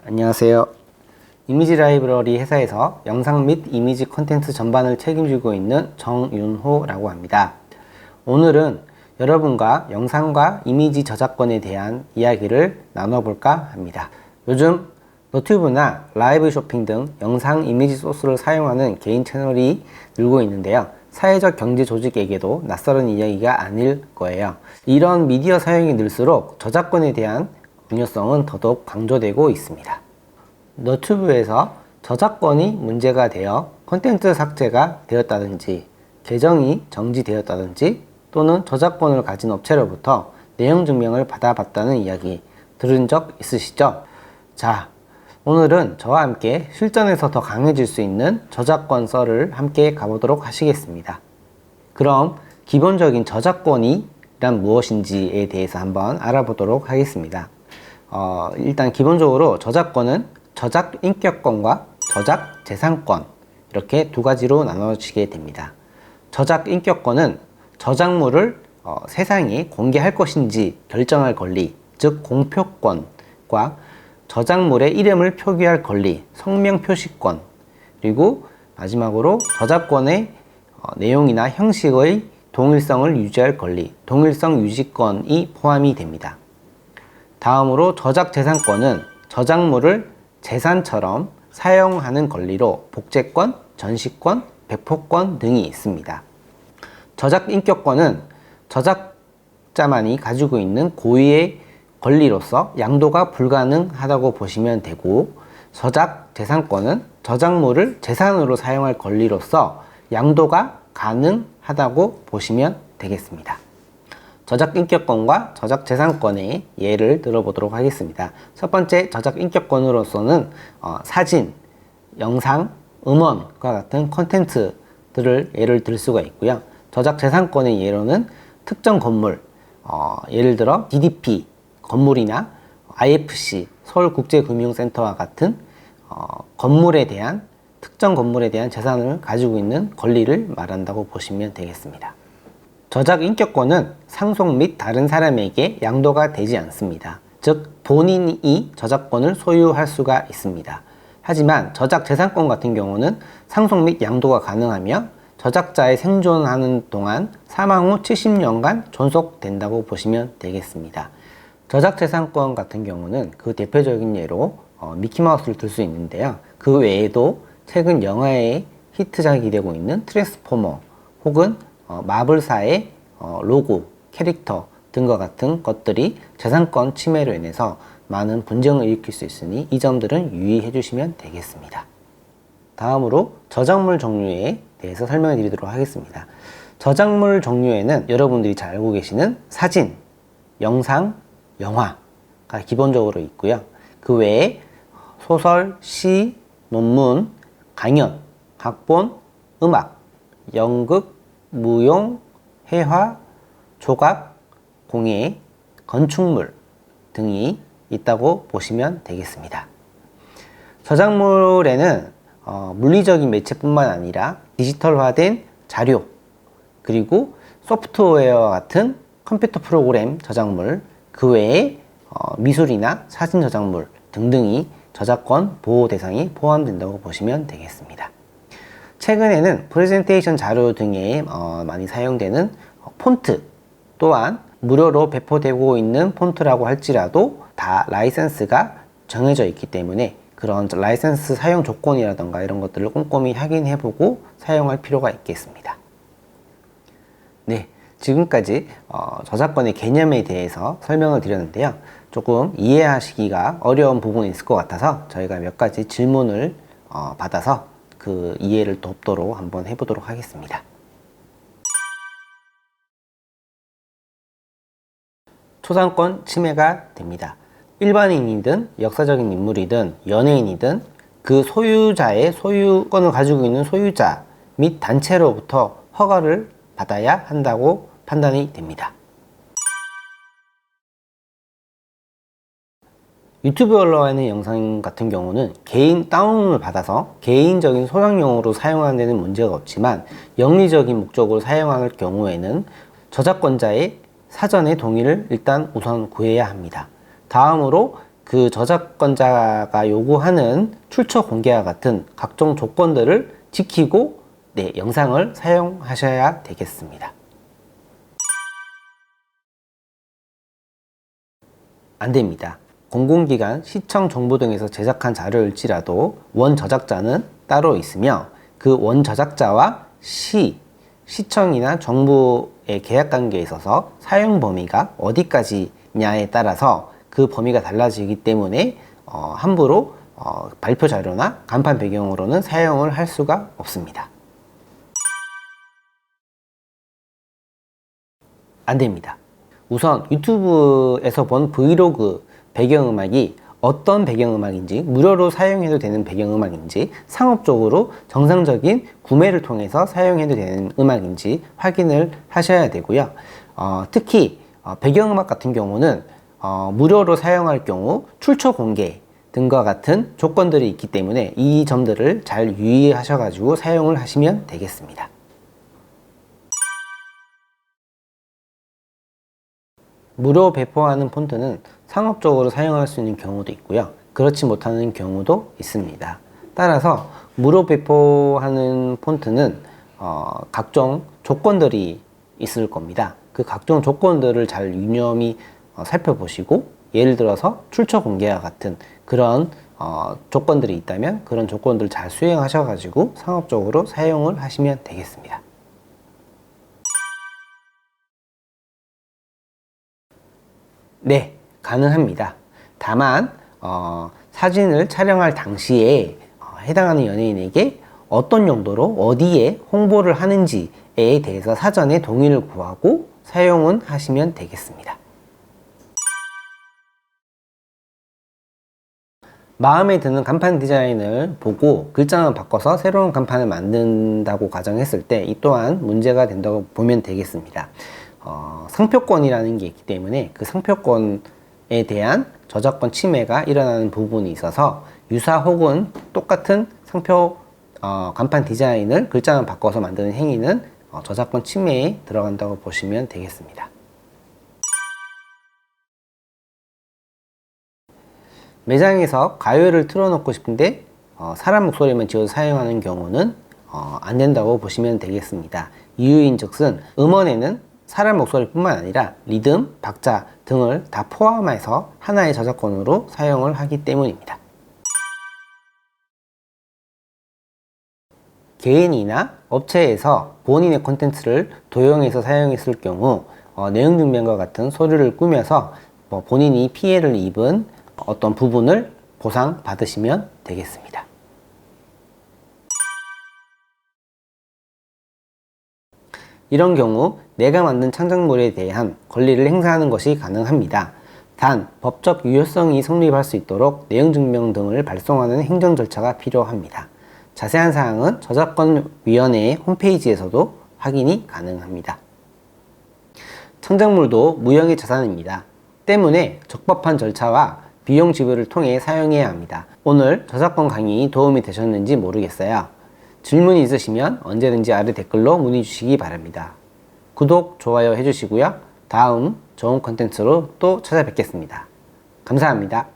안녕하세요. 이미지 라이브러리 회사에서 영상 및 이미지 콘텐츠 전반을 책임지고 있는 정윤호라고 합니다. 오늘은 여러분과 영상과 이미지 저작권에 대한 이야기를 나눠볼까 합니다. 요즘 너튜브나 라이브 쇼핑 등 영상 이미지 소스를 사용하는 개인 채널이 늘고 있는데요. 사회적 경제 조직에게도 낯설은 이야기가 아닐 거예요. 이런 미디어 사용이 늘수록 저작권에 대한 중요성은 더더욱 강조되고 있습니다. 너튜브에서 저작권이 문제가 되어 콘텐츠 삭제가 되었다든지 계정이 정지되었다든지 또는 저작권을 가진 업체로부터 내용 증명을 받아봤다는 이야기 들은 적 있으시죠? 자, 오늘은 저와 함께 실전에서 더 강해질 수 있는 저작권 썰을 함께 가보도록 하시겠습니다. 그럼 기본적인 저작권이 무엇인지에 대해서 한번 알아보도록 하겠습니다. 일단 기본적으로 저작권은 저작 인격권과 저작 재산권 이렇게 두 가지로 나눠지게 됩니다. 저작 인격권은 저작물을 세상에 공개할 것인지 결정할 권리, 즉 공표권과 저작물의 이름을 표기할 권리, 성명 표시권, 그리고 마지막으로 저작권의 내용이나 형식의 동일성을 유지할 권리, 동일성 유지권이 포함이 됩니다. 다음으로 저작재산권은 저작물을 재산처럼 사용하는 권리로 복제권, 전시권, 배포권 등이 있습니다. 저작인격권은 저작자만이 가지고 있는 고유의 권리로서 양도가 불가능하다고 보시면 되고, 저작재산권은 저작물을 재산으로 사용할 권리로서 양도가 가능하다고 보시면 되겠습니다. 저작인격권과 저작재산권의 예를 들어보도록 하겠습니다. 첫 번째 저작인격권으로서는 사진, 영상, 음원과 같은 콘텐츠들을 예를 들 수가 있고요. 저작재산권의 예로는 특정 건물, 예를 들어 DDP 건물이나 IFC 서울국제금융센터와 같은 건물에 대한 특정 건물에 대한 재산을 가지고 있는 권리를 말한다고 보시면 되겠습니다. 저작인격권은 상속 및 다른 사람에게 양도가 되지 않습니다. 즉 본인이 저작권을 소유할 수가 있습니다. 하지만 저작재산권 같은 경우는 상속 및 양도가 가능하며 저작자의 생존하는 동안 사망 후 70년간 존속된다고 보시면 되겠습니다. 저작재산권 같은 경우는 그 대표적인 예로 미키마우스를 들 수 있는데요. 그 외에도 최근 영화의 히트작이 되고 있는 트랜스포머 혹은 마블사의 로고, 캐릭터 등과 같은 것들이 재산권 침해로 인해서 많은 분쟁을 일으킬 수 있으니 이 점들은 유의해 주시면 되겠습니다. 다음으로 저작물 종류에 대해서 설명해 드리도록 하겠습니다. 저작물 종류에는 여러분들이 잘 알고 계시는 사진, 영상, 영화가 기본적으로 있고요. 그 외에 소설, 시, 논문, 강연, 각본, 음악, 연극, 무용, 회화, 조각, 공예, 건축물 등이 있다고 보시면 되겠습니다. 저작물에는 물리적인 매체뿐만 아니라 디지털화된 자료, 그리고 소프트웨어와 같은 컴퓨터 프로그램 저작물, 그 외에 미술이나 사진 저작물 등등이 저작권 보호 대상이 포함된다고 보시면 되겠습니다. 최근에는 프레젠테이션 자료 등에 많이 사용되는 폰트 또한 무료로 배포되고 있는 폰트라고 할지라도 다 라이센스가 정해져 있기 때문에 그런 라이센스 사용 조건이라던가 이런 것들을 꼼꼼히 확인해보고 사용할 필요가 있겠습니다. 네, 지금까지 저작권의 개념에 대해서 설명을 드렸는데요. 조금 이해하시기가 어려운 부분이 있을 것 같아서 저희가 몇 가지 질문을 받아서 그 이해를 돕도록 한번 해보도록 하겠습니다. 초상권 침해가 됩니다. 일반인이든 역사적인 인물이든 연예인이든 그 소유자의 소유권을 가지고 있는 소유자 및 단체로부터 허가를 받아야 한다고 판단이 됩니다. 유튜브에 올라와 있는 영상 같은 경우는 개인 다운로드를 받아서 개인적인 소장용으로 사용하는 데는 문제가 없지만 영리적인 목적으로 사용할 경우에는 저작권자의 사전의 동의를 일단 우선 구해야 합니다. 다음으로 그 저작권자가 요구하는 출처 공개와 같은 각종 조건들을 지키고 영상을 사용하셔야 되겠습니다. 안 됩니다. 공공기관, 시청, 정부 등에서 제작한 자료일지라도 원 저작자는 따로 있으며 그 원 저작자와 시청이나 정부의 계약 관계에 있어서 사용 범위가 어디까지냐에 따라서 그 범위가 달라지기 때문에 함부로 발표 자료나 간판 배경으로는 사용을 할 수가 없습니다. 안 됩니다. 우선 유튜브에서 본 브이로그 배경음악이 어떤 배경음악인지, 무료로 사용해도 되는 배경음악인지, 상업적으로 정상적인 구매를 통해서 사용해도 되는 음악인지 확인을 하셔야 되고요. 특히 배경음악 같은 경우는 무료로 사용할 경우 출처 공개 등과 같은 조건들이 있기 때문에 이 점들을 잘 유의하셔가지고 사용을 하시면 되겠습니다. 무료 배포하는 폰트는 상업적으로 사용할 수 있는 경우도 있고요. 그렇지 못하는 경우도 있습니다. 따라서 무료 배포하는 폰트는 각종 조건들이 있을 겁니다. 그 각종 조건들을 잘 유념히 살펴보시고, 예를 들어서 출처 공개와 같은 그런 조건들이 있다면 그런 조건들을 잘 수행하셔가지고 상업적으로 사용을 하시면 되겠습니다. 네, 가능합니다. 다만 사진을 촬영할 당시에 해당하는 연예인에게 어떤 용도로 어디에 홍보를 하는지에 대해서 사전에 동의를 구하고 사용은 하시면 되겠습니다. 마음에 드는 간판 디자인을 보고 글자만 바꿔서 새로운 간판을 만든다고 가정했을 때 이 또한 문제가 된다고 보면 되겠습니다. 상표권이라는 게 있기 때문에 그 상표권에 대한 저작권 침해가 일어나는 부분이 있어서 유사 혹은 똑같은 상표 간판 디자인을 글자만 바꿔서 만드는 행위는 저작권 침해에 들어간다고 보시면 되겠습니다. 매장에서 가요를 틀어놓고 싶은데 사람 목소리만 지어서 사용하는 경우는 안 된다고 보시면 되겠습니다. 이유인즉슨 음원에는 사람 목소리뿐만 아니라 리듬, 박자 등을 다 포함해서 하나의 저작권으로 사용을 하기 때문입니다. 개인이나 업체에서 본인의 콘텐츠를 도용해서 사용했을 경우 내용 증명과 같은 서류를 꾸며서 본인이 피해를 입은 어떤 부분을 보상받으시면 되겠습니다. 이런 경우 내가 만든 창작물에 대한 권리를 행사하는 것이 가능합니다. 단, 법적 유효성이 성립할 수 있도록 내용 증명 등을 발송하는 행정 절차가 필요합니다. 자세한 사항은 저작권위원회 홈페이지에서도 확인이 가능합니다. 창작물도 무형의 자산입니다. 때문에 적법한 절차와 비용 지불을 통해 사용해야 합니다. 오늘 저작권 강의 도움이 되셨는지 모르겠어요. 질문이 있으시면 언제든지 아래 댓글로 문의 주시기 바랍니다. 구독, 좋아요 해주시고요. 다음 좋은 컨텐츠로 또 찾아뵙겠습니다. 감사합니다.